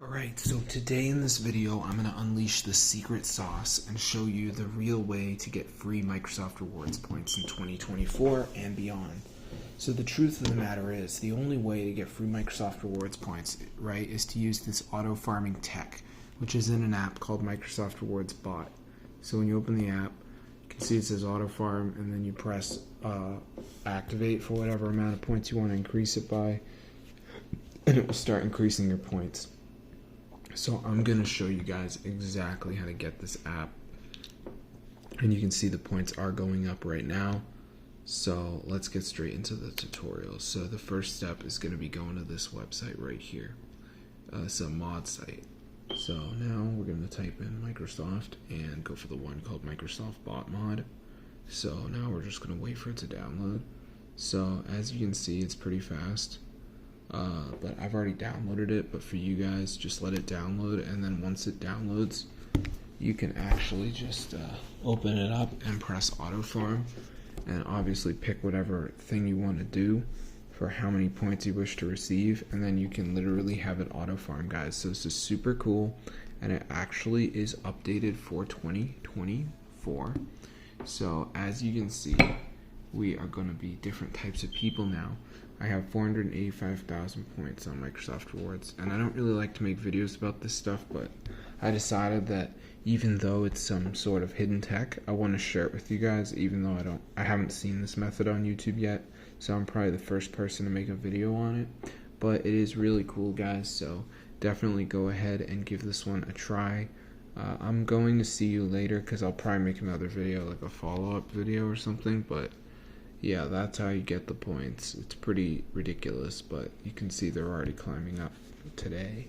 Alright, so today in this video, I'm going to unleash the secret sauce and show you the real way to get free Microsoft Rewards points in 2024 and beyond. So the truth of the matter is, the only way to get free Microsoft Rewards points, right, is to use this auto farming tech, which is in an app called Microsoft Rewards Bot. So when you open the app, you can see it says auto farm, and then you press activate for whatever amount of points you want to increase it by, and it will start increasing your points. So I'm going to show you guys exactly how to get this app, and you can see the points are going up right now. So let's get straight into the tutorial. So the first step is going to be going to this website right here. It's a mod site. So now we're going to type in Microsoft and go for the one called Microsoft Bot Mod. So now we're just going to wait for it to download. So as you can see, it's pretty fast. But I've already downloaded it, but for you guys, just let it download, and then once it downloads, you can actually just open it up and press auto farm, and obviously pick whatever thing you want to do for how many points you wish to receive, and then you can literally have it auto farm, guys. So this is super cool, and it actually is updated for 2024. So as you can see, we are going to be different types of people now. I have 485,000 points on Microsoft Rewards, and I don't really like to make videos about this stuff, but I decided that even though it's some sort of hidden tech, I want to share it with you guys, even though I haven't seen this method on YouTube yet, so I'm probably the first person to make a video on it. But it is really cool, guys, so definitely go ahead and give this one a try. I'm going to see you later, because I'll probably make another video, like a follow-up video or something, but yeah, that's how you get the points. It's pretty ridiculous, but you can see they're already climbing up today.